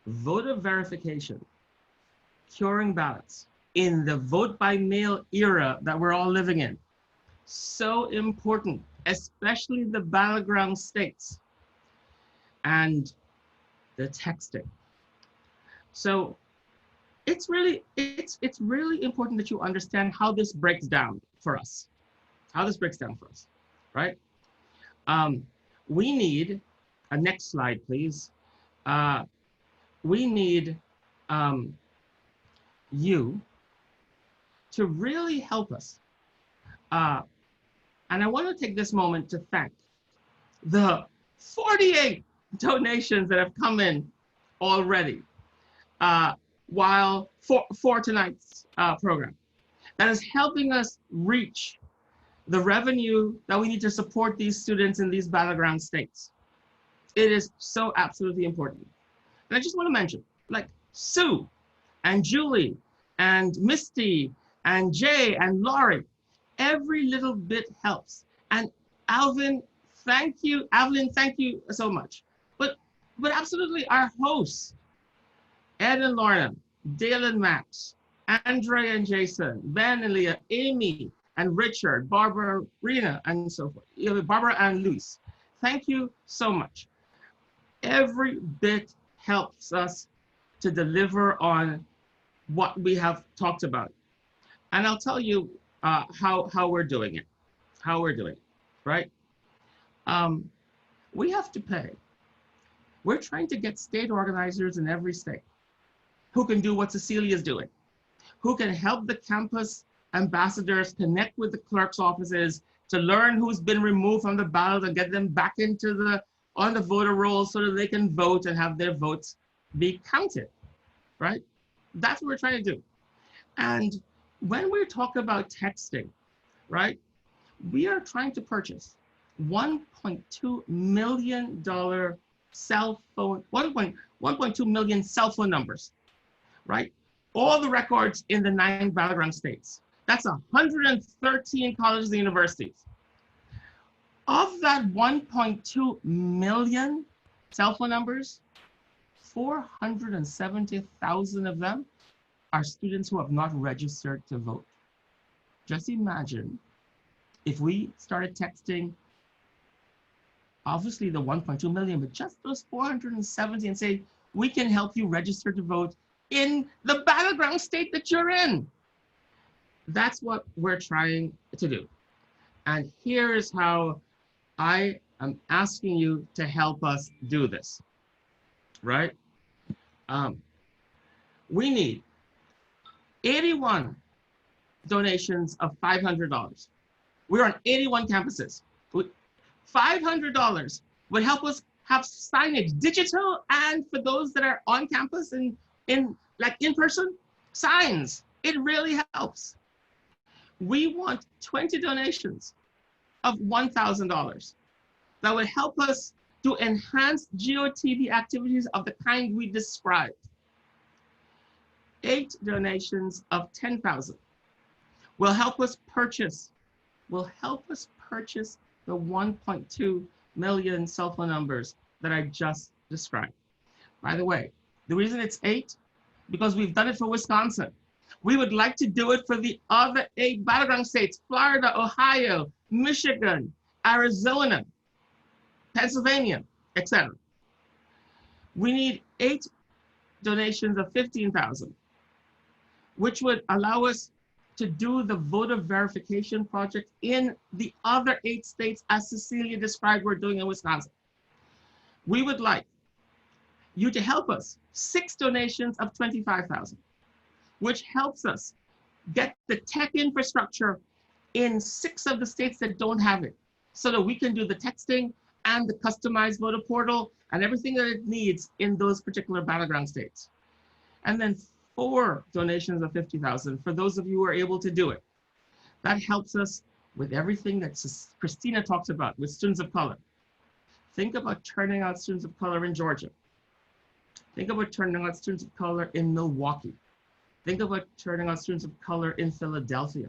voter verification, curing ballots in the vote by mail era that we're all living in. So important, especially the battleground states and the texting. So it's really important that you understand how this breaks down for us. How this breaks down for us, right? We need a next slide, please. We need you to really help us. And I want to take this moment to thank the 48 donations that have come in already for tonight's program. That is helping us reach the revenue that we need to support these students in these battleground states. It is so absolutely important. And I just want to mention, like Sue and Julie and Misty and Jay and Laurie, every little bit helps. And Alvin, thank you. Evelyn, thank you so much. But absolutely our hosts, Ed and Lorna, Dale and Max, Andre and Jason, Ben and Leah, Amy and Richard, Barbara, Rena, and so forth, Barbara and Luis. Thank you so much. Every bit helps us to deliver on what we have talked about. And I'll tell you how we're doing it, right? We have to pay. We're trying to get state organizers in every state who can do what Cecilia is doing, who can help the campus ambassadors connect with the clerk's offices to learn who's been removed from the ballot and get them back on the voter roll so that they can vote and have their votes be counted, right? That's what we're trying to do. And when we talk about texting, right, we are trying to purchase $1.2 million cell phone, 1.2 million cell phone numbers, right? All the records in the 9 battleground states. That's 113 colleges and universities. Of that 1.2 million cell phone numbers, 470,000 of them are students who have not registered to vote. Just imagine if we started texting, obviously the 1.2 million, but just those 470 and say, we can help you register to vote in the battleground state that you're in. That's what we're trying to do. And here's how I am asking you to help us do this, right? We need 81 donations of $500. We're on 81 campuses. $500 would help us have signage, digital, and for those that are on campus and in person, signs. It really helps. We want 20 donations of $1,000 that would help us to enhance GeoTV activities of the kind we described. 8 donations of $10,000 will help us purchase the 1.2 million cell phone numbers that I just described. By the way, the reason it's 8, because we've done it for Wisconsin. We would like to do it for the other 8 battleground states, Florida, Ohio, Michigan, Arizona, Pennsylvania, etc. We need 8 donations of $15,000, which would allow us to do the voter verification project in the other 8 states as Cecilia described we're doing in Wisconsin. We would like you to help us, 6 donations of $25,000, which helps us get the tech infrastructure in 6 of the states that don't have it, so that we can do the texting and the customized voter portal and everything that it needs in those particular battleground states. And then 4 donations of $50,000 for those of you who are able to do it. That helps us with everything that Christina talks about with students of color. Think about turning out students of color in Georgia. Think about turning out students of color in Milwaukee. Think about turning out students of color in Philadelphia.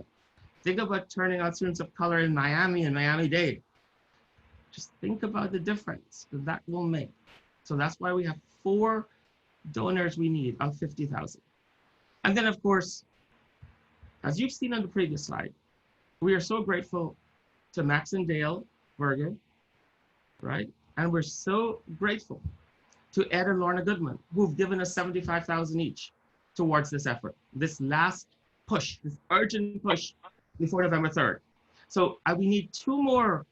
Think about turning out students of color in Miami and Miami-Dade. Just think about the difference that will make. So that's why we have 4 donors we need of 50,000. And then, of course, as you've seen on the previous slide, we are so grateful to Max and Dale Berger, right? And we're so grateful to Ed and Lorna Goodman, who've given us 75,000 each towards this effort, this last push, this urgent push before November 3rd. So we need two more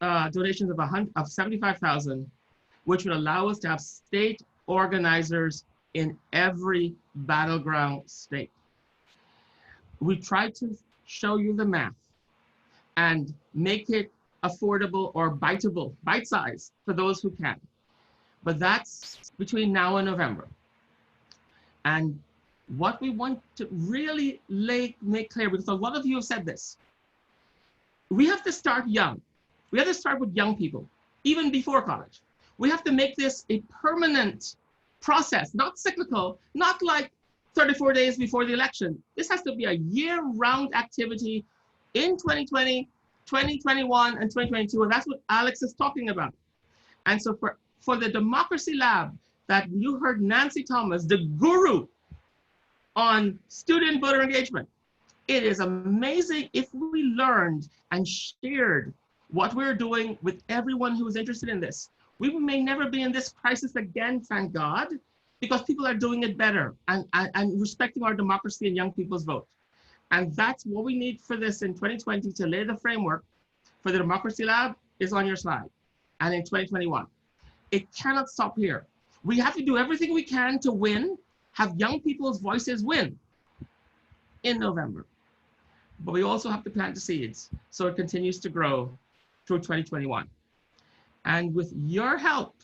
donations of 75,000, which would allow us to have state organizers in every battleground state. We tried to show you the math and make it affordable or biteable, bite-sized for those who can. But that's between now and November. And what we want to really make clear, because a lot of you have said this, we have to start young. We have to start with young people, even before college. We have to make this a permanent process, not cyclical, not like 34 days before the election. This has to be a year-round activity in 2020, 2021, and 2022, and that's what Alex is talking about. And so for the Democracy Lab that you heard Nancy Thomas, the guru on student voter engagement, it is amazing if we learned and shared what we're doing with everyone who is interested in this. We may never be in this crisis again, thank God, because people are doing it better and respecting our democracy and young people's vote. And that's what we need for this in 2020 to lay the framework for the Democracy Lab is on your slide. And in 2021, it cannot stop here. We have to do everything we can to win, have young people's voices win in November. But we also have to plant the seeds so it continues to grow through 2021. And with your help,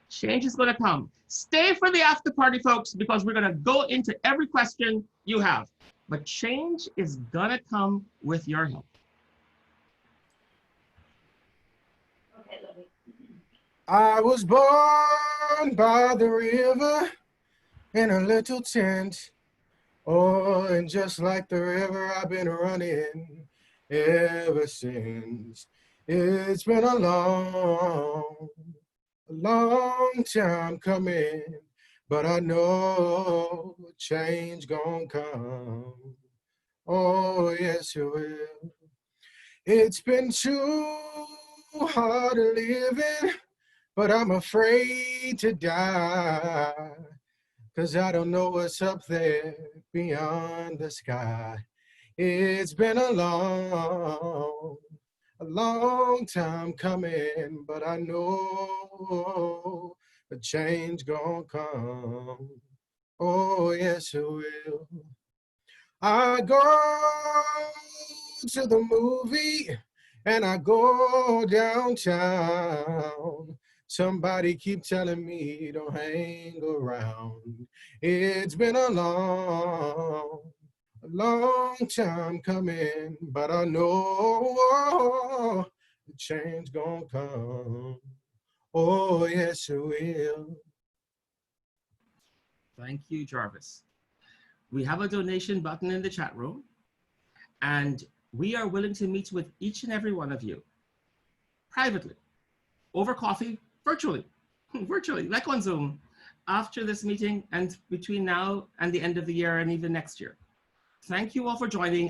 change is going to come. Stay for the after party, folks, because we're going to go into every question you have. But change is going to come with your help. Okay, Lovey. I was born by the river in a little tent. Oh, and just like the river, I've been running ever since. It's been a long time coming, but I know change gonna come. Oh, yes, it will. It's been too hard living, but I'm afraid to die, 'cause I don't know what's up there beyond the sky. It's been a long time coming, but I know a change gonna come. Oh, yes, it will. I go to the movie and I go downtown. Somebody keep telling me don't hang around. It's been a long time coming, but I know the change gonna come. Oh, yes, it will. Thank you, Jarvis. We have a donation button in the chat room, and we are willing to meet with each and every one of you privately, over coffee, virtually, like on Zoom, after this meeting and between now and the end of the year and even next year. Thank you all for joining.